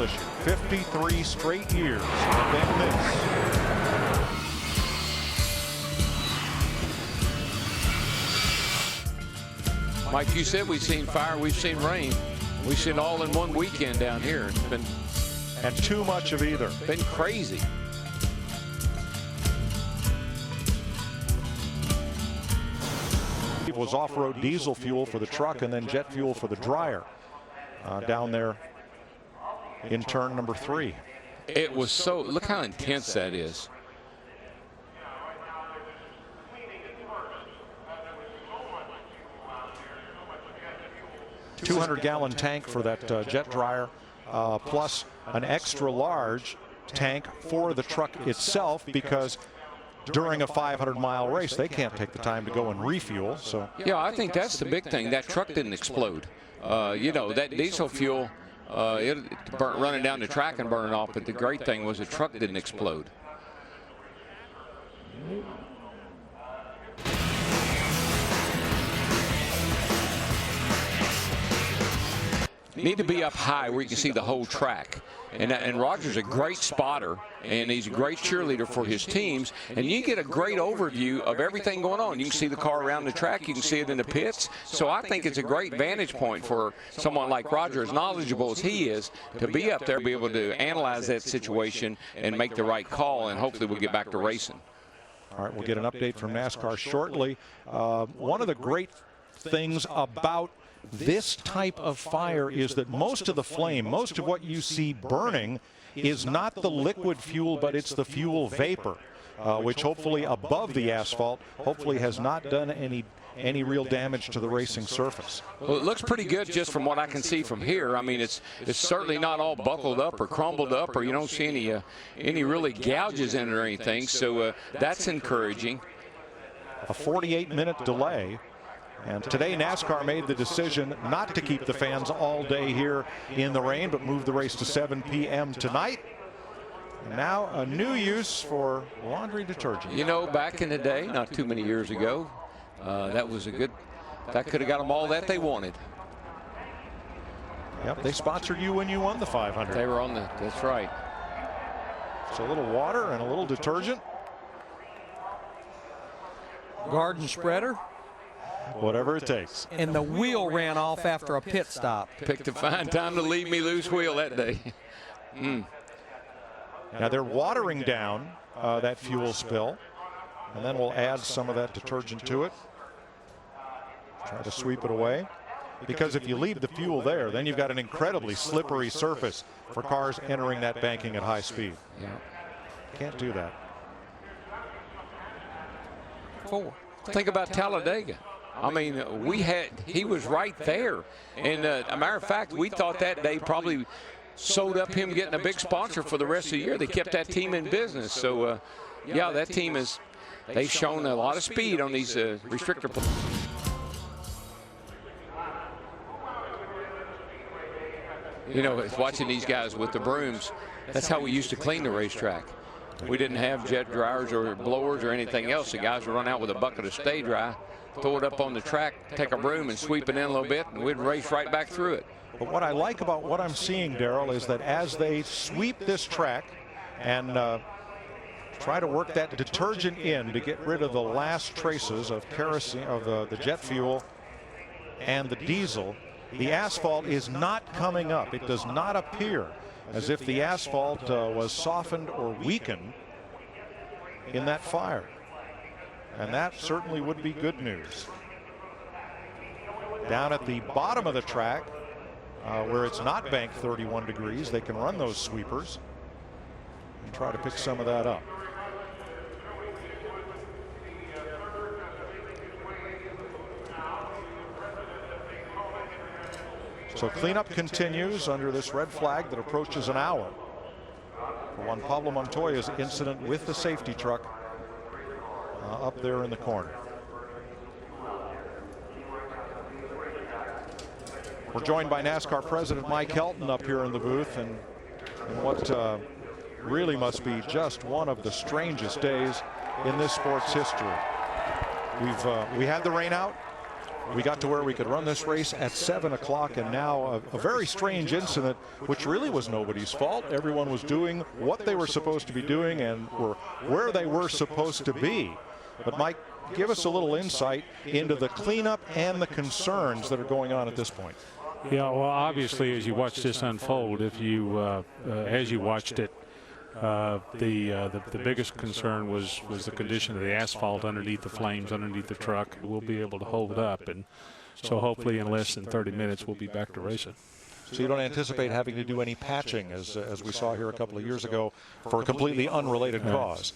issue. 53 straight years have been this. Mike, you said we've seen fire, we've seen rain. We've seen all in one weekend down here. It's been and too much of either. Been crazy. It was off-road diesel fuel for the truck and then jet fuel for the dryer down there in turn number 3. It was so, look how intense that is. 200-gallon tank for that jet dryer, plus an extra large tank for the truck itself, because during a 500-mile race they can't take the time to go and refuel. So yeah, I think that's the big thing. That truck didn't explode. You know, that diesel fuel, it running down the track and burning off, but the great thing was the truck didn't explode. Need to be up high where you can see the whole track. And Roger's a great spotter, and he's a great cheerleader for his teams. And you get a great overview of everything going on. You can see the car around the track. You can see it in the pits. So I think it's a great vantage point for someone like Roger, as knowledgeable as he is, to be up there, be able to analyze that situation and make the right call, and hopefully we'll get back to racing. All right, we'll get an update from NASCAR shortly. One of the great things about this type of fire is that most of the flame, most of what you see burning, is not the liquid fuel, but it's the fuel vapor, which hopefully above the asphalt, hopefully has not done any real damage to the racing surface. Well, it looks pretty good just from what I can see from here. I mean, it's certainly not all buckled up or crumbled up, or you don't see any really gouges in it or anything. So that's encouraging. A 48-minute delay. And today NASCAR made the decision not to keep the fans all day here in the rain, but move the race to 7 p.m. tonight. And now a new use for laundry detergent. You know, back in the day, not too many years ago, that was a good, that could have got them all that they wanted. Yep, they sponsored you when you won the 500. They were on the, that's right. So a little water and a little detergent. Garden spreader. Whatever it takes. And the wheel ran off after a pit stop. Picked a fine time to leave me loose wheel that day. Now they're watering down that fuel spill, and then we'll add some of that detergent to it. Try to sweep it away, because if you leave the fuel there, then you've got an incredibly slippery surface for cars entering that banking at high speed. Yeah. Can't do that. 4. Think about Talladega. I mean, he was right there. And a matter of fact, we thought that day probably sewed up him getting a big sponsor for the rest of the year. They kept that team in business. So, yeah, that team they've shown a lot of speed on these restrictor plates. You know, watching these guys with the brooms, that's how we used to clean the racetrack. We didn't have jet dryers or blowers or anything else. The guys would run out with a bucket of stay dry, throw it up on the track, take a broom and sweep it in a little bit, and we'd race right back through it. But what I like about what I'm seeing, Darrell, is that as they sweep this track and try to work that detergent in to get rid of the last traces of kerosene, of the jet fuel and the diesel, the asphalt is not coming up. It does not appear as if the asphalt was softened or weakened in that fire. And that certainly would be good news. Down at the bottom of the track, where it's not banked 31 degrees, they can run those sweepers and try to pick some of that up. So cleanup continues under this red flag that approaches an hour for Juan Pablo Montoya's incident with the safety truck up there in the corner. We're joined by NASCAR President Mike Helton up here in the booth, and what really must be just one of the strangest days in this sport's history. We had the rain out. we got to where we could run this race at 7 o'clock, and now a very strange incident, which really was nobody's fault. Everyone was doing what they were supposed to be doing and were where they were supposed to be. But Mike, give us a little insight into the cleanup and the concerns that are going on at this point. Yeah, well, obviously, as you watch this unfold, if you as you watched it, the biggest concern was the condition of the asphalt underneath the flames, underneath the truck. We'll be able to hold up, and so hopefully in less than 30 minutes we'll be back to racing. So you don't anticipate having to do any patching, as we saw here a couple of years ago, for a completely unrelated cause?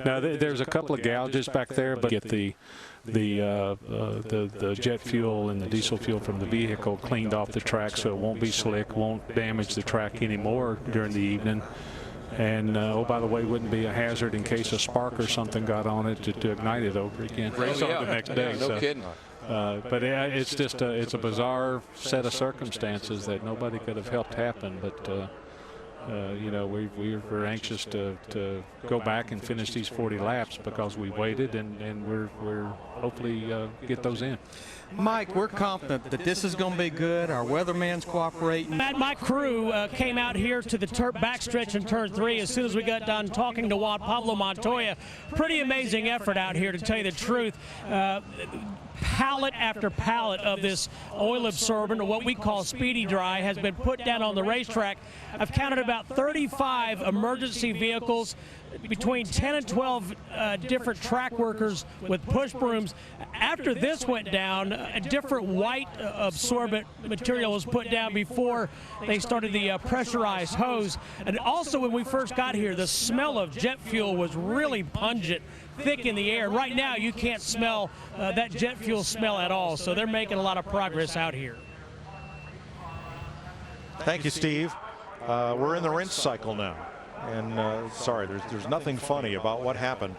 Now there's a couple of gouges back there, but get the jet fuel and the diesel fuel from the vehicle cleaned off the track so it won't be slick, won't damage the track anymore during the evening. And, oh, by the way, wouldn't be a hazard in case a spark or something got on it to ignite it over again. Race on the next day. No kidding. But it's just it's a bizarre set of circumstances that nobody could have helped happen. But, you know, we're anxious to go back and finish these 40 laps because we waited, and we're hopefully get those in. Mike, we're confident that this is going to be good. Our weatherman's cooperating. My crew came out here to the backstretch in turn 3 as soon as we got done talking to Juan Pablo Montoya. Pretty amazing effort out here, to tell you the truth. Pallet after pallet of this oil absorbent, or what we call speedy dry, has been put down on the racetrack. I've counted about 35 emergency vehicles, between 10 and 12 different track workers with push brooms. After this went down, a different white absorbent material was put down before they started the pressurized hose. And also, when we first got here, the smell of jet fuel was really pungent, thick in the air. Right now, you can't smell that jet fuel smell at all. So they're making a lot of progress out here. Thank you, Steve. We're in the rinse cycle now. And sorry, there's nothing funny about what happened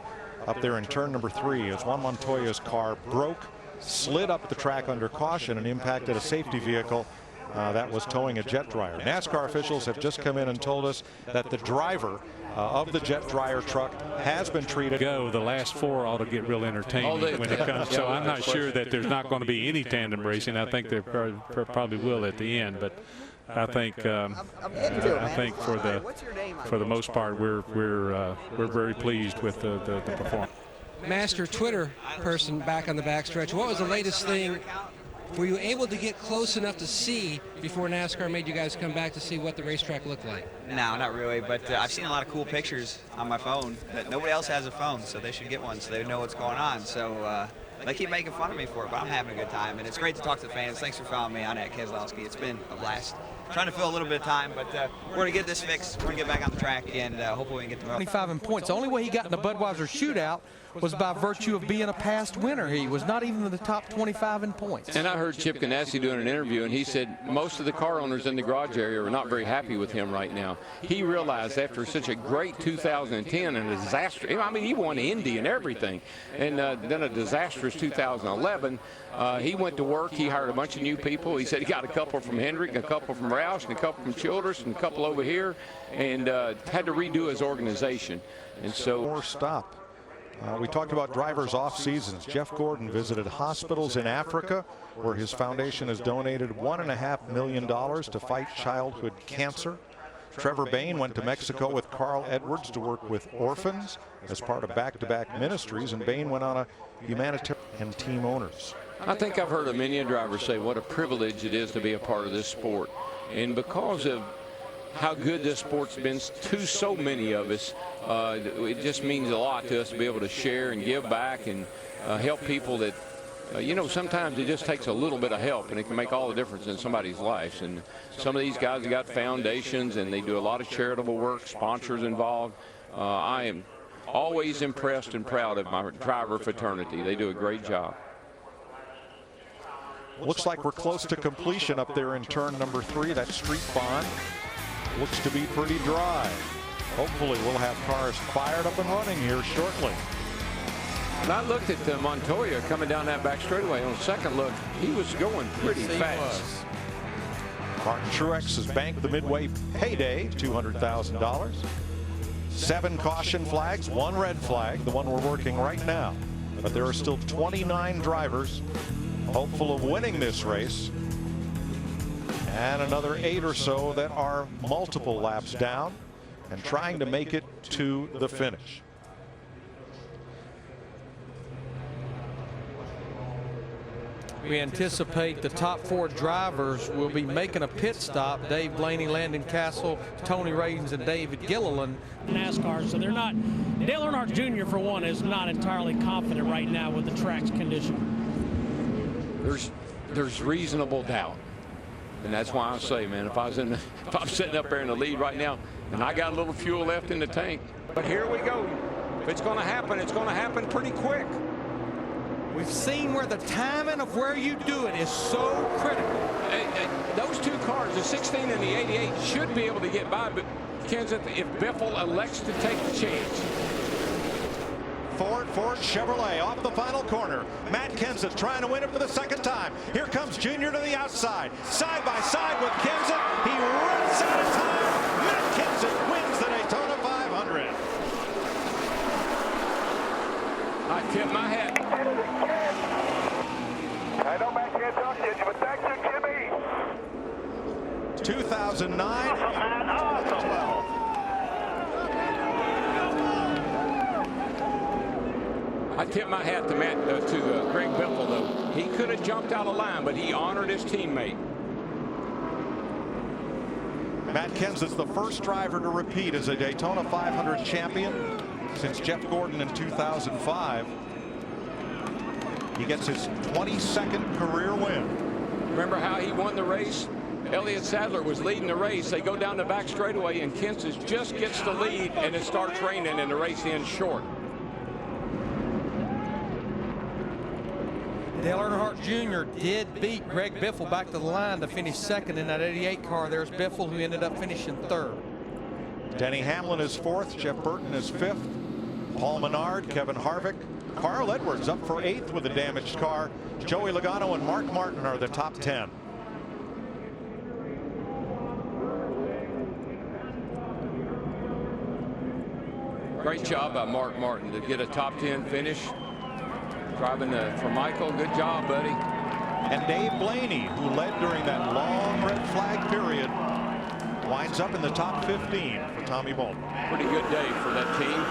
up there in turn number 3 as Juan Montoya's car broke, slid up the track under caution, and impacted a safety vehicle that was towing a jet dryer. NASCAR officials have just come in and told us that the driver of the jet dryer truck has been treated. The last 4 ought to get real entertaining when it comes. So I'm not sure that there's not going to be any tandem racing. I think there probably will at the end, but I think I think for the most part we're very pleased with the performance. Master Twitter person back on the backstretch, what was the latest thing? Were you able to get close enough to see before NASCAR made you guys come back to see what the racetrack looked like? No, not really, but I've seen a lot of cool pictures on my phone. But nobody else has a phone, so they should get one so they know what's going on. So they keep making fun of me for it, but I'm having a good time, and it's great to talk to the fans. Thanks for following me on at Keselowski. It's been a blast. Trying to fill a little bit of time, but we're going to get this fixed. We're going to get back on the track, and hopefully we can get the 25 in points. The only way he got in the Budweiser shootout was by virtue of being a past winner. He was not even in the top 25 in points. And I heard Chip Ganassi doing an interview, and he said most of the car owners in the garage area are not very happy with him right now. He realized after such a great 2010 and a disaster, I mean, he won Indy and everything, and then a disastrous 2011, he went to work. He hired a bunch of new people. He said he got a couple from Hendrick, and a couple from Roush, and a couple from Childress, and a couple over here, and had to redo his organization. And so more stop. We talked about drivers off seasons. Jeff Gordon visited hospitals in Africa, where his foundation has donated $1.5 million to fight childhood cancer. Trevor Bayne went to Mexico with Carl Edwards to work with orphans as part of back-to-back ministries, and Bayne went on a humanitarian and team owners. I think I've heard many drivers say what a privilege it is to be a part of this sport. And because of how good this sport's been to so many of us, it just means a lot to us to be able to share and give back and help people that, you know, sometimes it just takes a little bit of help, and it can make all the difference in somebody's life. And some of these guys have got foundations, and they do a lot of charitable work, sponsors involved. I am always impressed and proud of my driver fraternity. They do a great job. Looks like we're close to completion up there in turn number 3. That street bond looks to be pretty dry. Hopefully we'll have cars fired up and running here shortly. And I looked at Montoya coming down that back straightaway. On second look, he was going pretty fast. Martin Truex has banked the midway payday, $200,000. 7 caution flags, 1 red flag, the one we're working right now. But there are still 29 drivers hopeful of winning this race. And another 8 or so that are multiple laps down and trying to make it to the finish. We anticipate the top 4 drivers will be making a pit stop. Dave Blaney, Landon Castle, Tony Radens, and David Gilliland. NASCAR, so they're not. Dale Earnhardt Jr. for one is not entirely confident right now with the track's condition. There's reasonable doubt, and that's why I say, man, if I'm sitting up there in the lead right now, and I got a little fuel left in the tank, but here we go. If it's going to happen, it's going to happen pretty quick. We've seen where the timing of where you do it is so critical. Those 2 cars, the 16 and the 88, should be able to get by, but Kansas, if Biffle elects to take the chance. Ford Chevrolet off the final corner. Matt Kenseth trying to win it for the 2nd time. Here comes Junior to the outside. Side by side with Kenseth. He runs out of time. Matt Kenseth wins the Daytona 500. I tip my hat. I know Matt can't talk to you, but thank you, Jimmy. 2009. Awesome. I tip my hat to Greg Biffle, though. He could have jumped out of line, but he honored his teammate. Matt Kenseth's the first driver to repeat as a Daytona 500 champion since Jeff Gordon in 2005. He gets his 22nd career win. Remember how he won the race? Elliott Sadler was leading the race. They go down the back straightaway, and Kenseth just gets the lead, and it starts raining, and the race ends short. Dale Earnhardt Jr. did beat Greg Biffle back to the line to finish 2nd in that 88 car. There's Biffle, who ended up finishing 3rd. Denny Hamlin is 4th. Jeff Burton is 5th. Paul Menard, Kevin Harvick, Carl Edwards up for 8th with a damaged car. Joey Logano and Mark Martin are the top 10. Great job by Mark Martin to get a top 10 finish. Driving for Michael. Good job, buddy. And Dave Blaney, who led during that long red flag period, winds up in the top 15 for Tommy Bolton. Pretty good day for that team.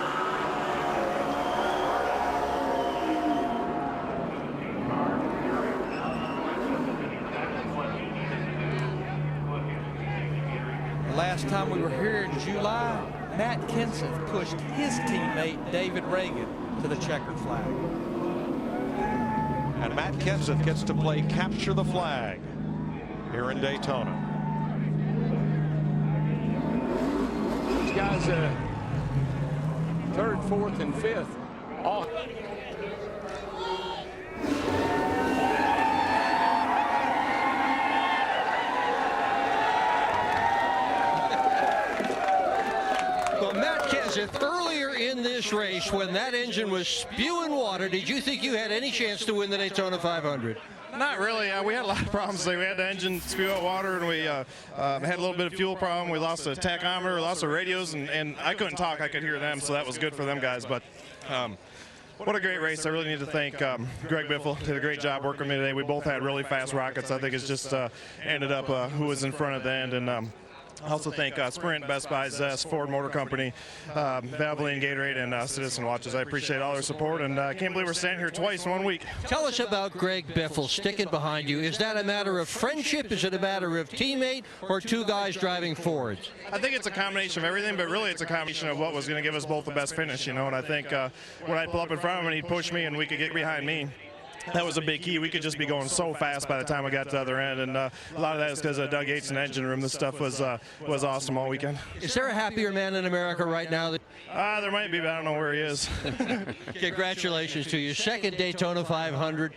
Last time we were here in July, Matt Kenseth pushed his teammate David Reagan to the checkered flag. And Matt Kenseth gets to play capture the flag here in Daytona. These guys, 3rd, 4th, and 5th, all. Earlier in this race, when that engine was spewing water, did you think you had any chance to win the Daytona 500? Not really. We had a lot of problems today. We had the engine spew out water, and we had a little bit of fuel problem. We lost a tachometer, lost our radios, and I couldn't talk. I could hear them, so that was good for them guys. But what a great race. I really need to thank Greg Biffle. Did a great job working with me today. We both had really fast rockets. I think it's just ended up who was in front at the end. And I also thank Sprint, Best Buy, Zest, Ford Motor Company, Valvoline, Gatorade, and Citizen Watches. I appreciate all their support, and I can't believe we're standing here twice in 1 week. Tell us about Greg Biffle sticking behind you. Is that a matter of friendship? Is it a matter of teammate, or 2 guys driving Fords? I think it's a combination of everything, but really it's a combination of what was going to give us both the best finish, you know. And I think when I pull up in front of him and he'd push me and we could get behind me, that was a big key. We could just be going so fast by the time we got to the other end, and a lot of that is because of Doug Yates in the engine room. This stuff was awesome all weekend. Is there a happier man in America right now? There might be, but I don't know where he is. Congratulations to you. 2nd Daytona 500.